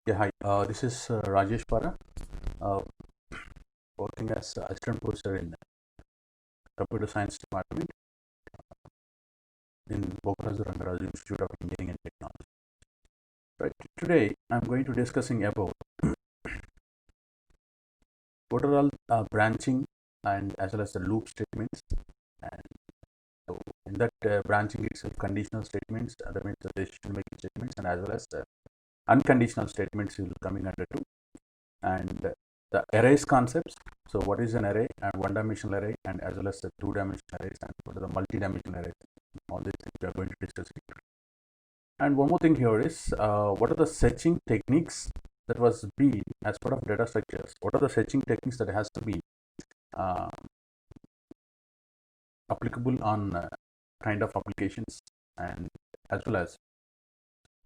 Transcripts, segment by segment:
Yeah, hi. This is Rajesh Para, uh, working as assistant professor in computer science department in Bokarazu Rangaraju Institute of Engineering and Technology. Right. Today, I'm going to discussing about what are all branching and as well as the loop statements, and so in that branching itself, conditional statements, that means the decision making statements, and as well as unconditional statements will coming under two, and the arrays concepts. So what is an array and one-dimensional array, and as well as the two-dimensional arrays, and what are the multi-dimensional arrays. All these things we are going to discuss here. And one more thing here is what are the searching techniques that was been as part of data structures. What are the searching techniques that has to be uh, applicable on kind of applications, and as well as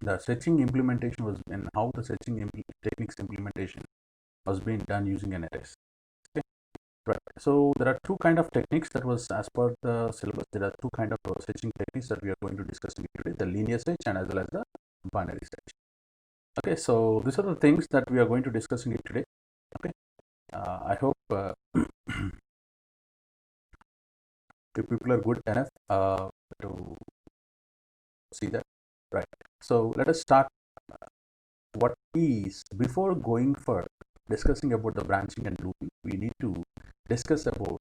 the searching implementation was, and how the searching techniques implementation was being done using an arrays. Okay. Right. So there are two kind of techniques that was as per the syllabus. There are two kind of searching techniques that we are going to discuss today: the linear search and as well as the binary search. Okay. So these are the things that we are going to discuss in it today. Okay. I hope if people are good enough to see that. Right. So let us start. What is, before going for discussing about the branching and looping, we need to discuss about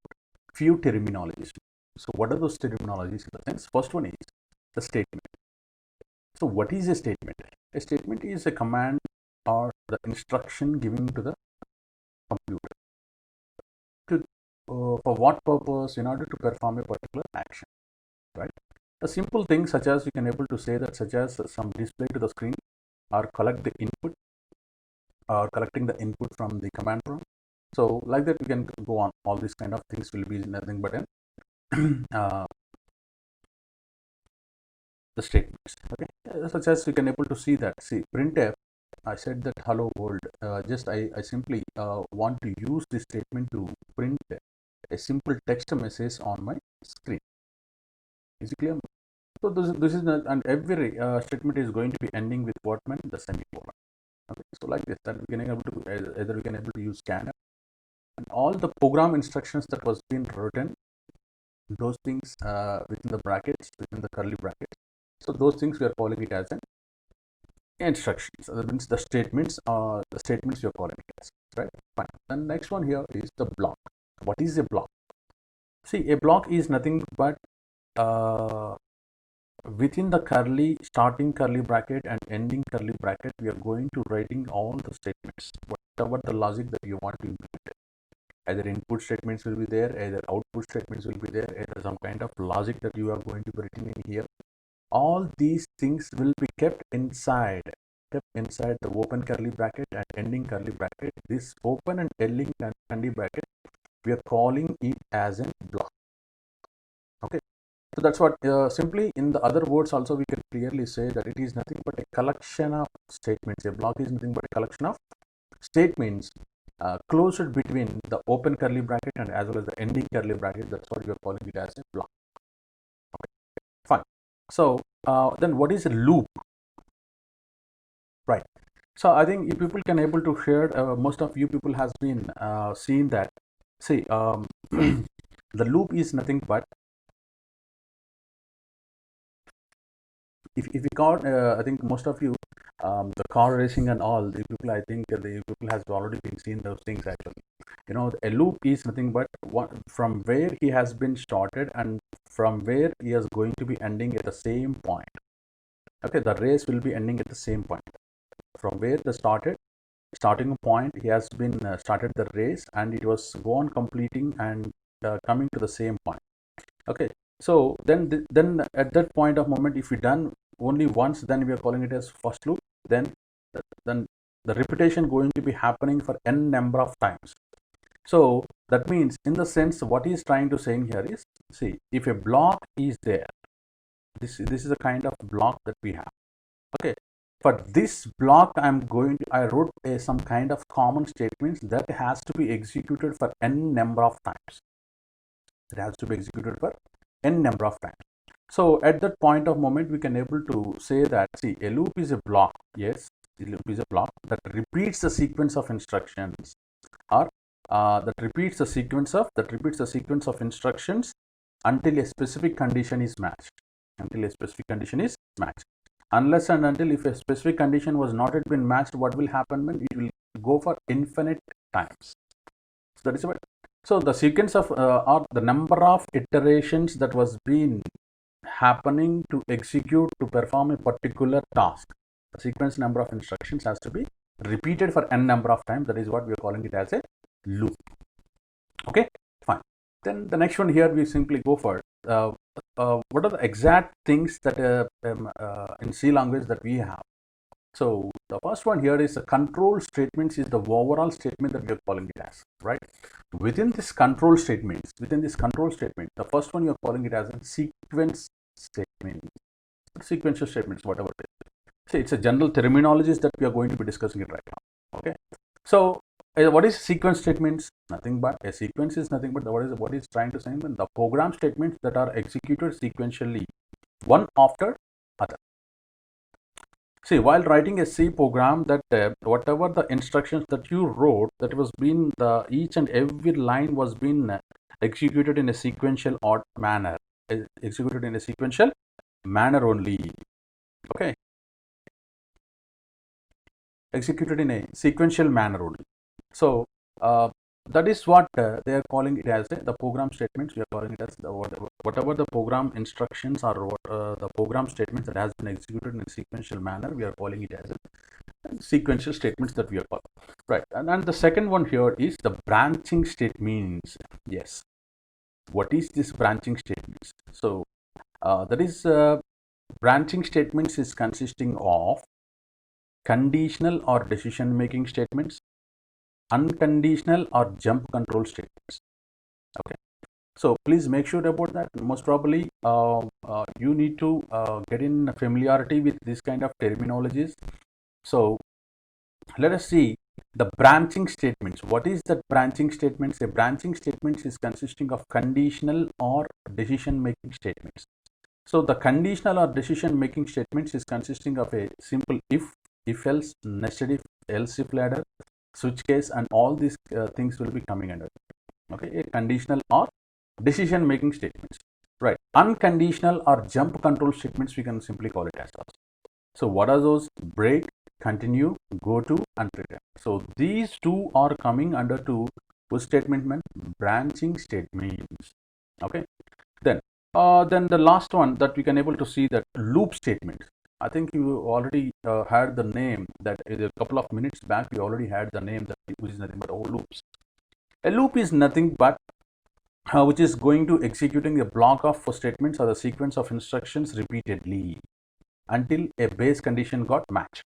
few terminologies. So what are those terminologies in the sense? First one is the statement. So what is a statement? A statement is a command or the instruction given to the computer to for what purpose, in order to perform a particular action, right? A simple thing such as you can able to say that, such as some display to the screen, or collect the input, or collecting the input from the command prompt. So like that we can go on. All these kind of things will be nothing but the statements. Okay. Such as you can able to see that, see, printf, I said that hello world, just I simply want to use this statement to print a simple text message on my screen. Is it clear? So this is not, and every statement is going to be ending with what meant the semicolon. Okay. So like this, that we can able to either we can able to use scanner, and all the program instructions that was being written, those things within the brackets, within the curly brackets. So those things we are calling it as an instructions. That means the statements are the statements you're calling it as, right? Fine. And next one here is the block. What is a block? See, a block is nothing but uh, within the curly, starting curly bracket and ending curly bracket, we are going to writing all the statements, whatever the logic that you want to implement. Either input statements will be there, either output statements will be there, either some kind of logic that you are going to be written in here. All these things will be kept inside the open curly bracket and ending curly bracket. This open and ending curly bracket, we are calling it as a block. Okay. So that's what simply in the other words also we can clearly say that it is nothing but a collection of statements. A block is nothing but a collection of statements closed between the open curly bracket and as well as the ending curly bracket. That's what we are calling it as a block. Okay. Fine. So then what is a loop? Right. So I think if people can able to share, most of you people has been seen that. See, the loop is nothing but, if you got, I think most of you, the car racing and all the people, I think the people has already been seen those things actually. You know, a loop is nothing but from where he has been started and from where he is going to be ending at the same point. Okay, the race will be ending at the same point. From where the starting point, he has been started the race and it was go on completing and coming to the same point. Okay, so then at that point of moment, if we done only once, then we are calling it as first loop. Then the repetition going to be happening for n number of times. So that means, in the sense, what he is trying to saying here is, see, if a block is there, this is a kind of block that we have. Okay, for this block, I wrote some kind of common statements that has to be executed for n number of times. It has to be executed for n number of times. So at that point of moment, we can able to say that, see, a loop is a block. Yes, loop is a block that repeats the sequence of instructions, or that repeats the sequence of instructions until a specific condition is matched. Unless and until if a specific condition was not yet been matched, what will happen when it will go for infinite times. So that is what. So the sequence of or the number of iterations that was been happening to execute to perform a particular task. The sequence number of instructions has to be repeated for n number of times. That is what we are calling it as a loop. Okay, fine. Then the next one here we simply go for what are the exact things that in C language that we have. So the first one here is the control statements is the overall statement that we are calling it as, right? Within this control statement, the first one you are calling it as a sequence statement, sequential statements, whatever it is. See, it's a general terminologies that we are going to be discussing it right now. Okay. So what is sequence statements? Nothing but a sequence is nothing but what is trying to say when the program statements that are executed sequentially, one after other. See, while writing a C program, that whatever the instructions that you wrote, that was been the each and every line was being executed in a sequential odd manner, only. Okay, executed in a sequential manner only. So that is what they are calling it as the program statements. We are calling it as the whatever the program instructions or the program statements that has been executed in a sequential manner. We are calling it as sequential statements that we are calling. Right, and then the second one here is the branching statements. Yes, what is this branching statements? So that is branching statements is consisting of conditional or decision making statements, unconditional or jump control statements. Okay, so please make sure about that. Most probably you need to get in familiarity with this kind of terminologies. So let us see the branching statements. What is that branching statements? A branching statements is consisting of conditional or decision making statements. So the conditional or decision making statements is consisting of a simple if else, nested if, else if ladder, switch case, and all these things will be coming under. Okay, a conditional or decision making statements. Right, unconditional or jump control statements we can simply call it as well. So what are those? Break, continue, go to, and return. So these two are coming under to which statement meant branching statements. Okay, then the last one that we can able to see that loop statement. I think you already had the name that a couple of minutes back we already had the name that which is nothing but loops. A loop is nothing but which is going to executing a block of statements or the sequence of instructions repeatedly until a base condition got matched.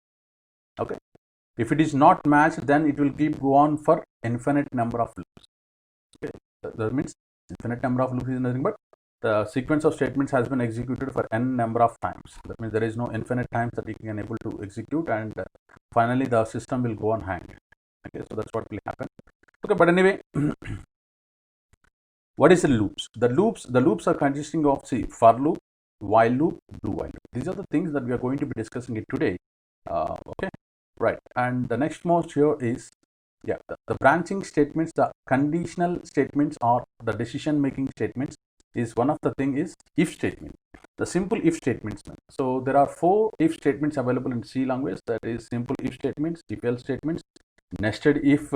Okay, if it is not matched, then it will keep go on for infinite number of loops. Okay, that means infinite number of loops is nothing but the sequence of statements has been executed for n number of times. That means there is no infinite times that you can able to execute, and finally the system will go on hang. Okay, so that's what will happen. Okay, but anyway, what is the loops? The loops are consisting of for loop, while loop, do while loop. These are the things that we are going to be discussing it today. Okay, right. And the next most here is the branching statements, the conditional statements, or the decision making statements. Is one of the thing is if statement, the simple if statements. So there are 4 if statements available in C language. That is simple if statements, if else statements, nested if,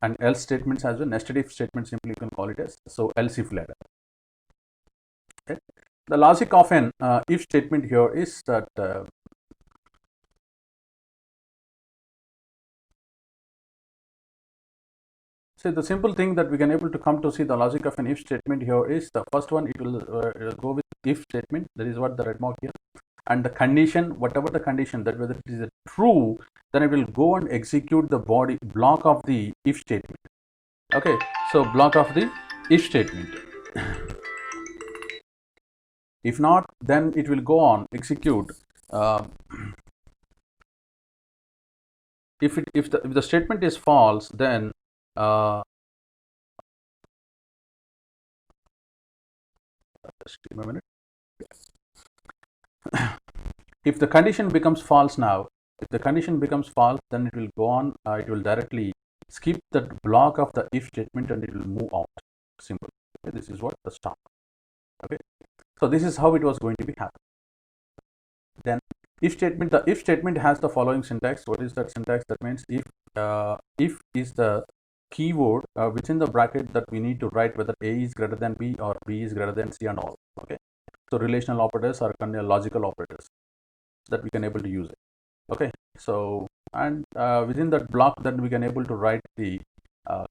and else statements as well. Nested if statement simply you can call it as so else if ladder. Okay. The logic of an if statement here is that so the simple thing that we can able to come to see the logic of an if statement here is the first one, it will go with if statement. That is what the red mark here, and the condition, whatever the condition, that whether it is a true, then it will go and execute the body block of the if statement. Okay, so block of the if statement. If not, then it will go on execute. If the statement is false, then just give me a minute. If the condition becomes false now, if the condition becomes false, then it will go on, it will directly skip that block of the if statement and it will move out. Simple. Okay, this is what the stop. Okay, so this is how it was going to be happen. Then if statement, the if statement has the following syntax. What is that syntax? That means if is the keyword within the bracket that we need to write whether A is greater than B or B is greater than C and all. Okay, so relational operators are logical operators that we can able to use it. Okay, so and within that block that we can able to write the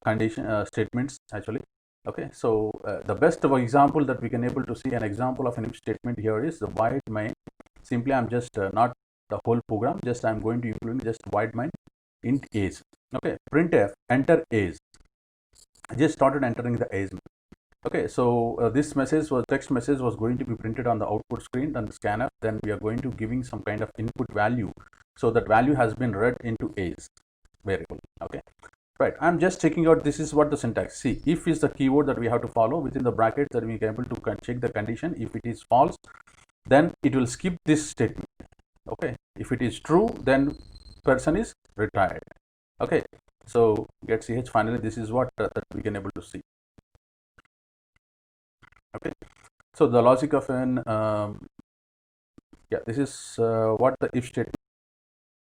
condition statements actually. Okay, so the best of example that we can able to see an example of an if statement here is the void main. Simply I'm just not the whole program, just I'm going to implement just void main int age. Okay, printf enter age. I just started entering the age. Okay, so this message was text message was going to be printed on the output screen and the scanner. Then we are going to giving some kind of input value, so that value has been read into age variable. Okay, right, I'm just checking out. This is what the syntax. See, if is the keyword that we have to follow within the brackets that we can able to check the condition. If it is false, then it will skip this statement. Okay, if it is true, then person is retired. Okay, so get ch. Finally, this is what that we can able to see. Okay, so the logic of an yeah, this is what the if statement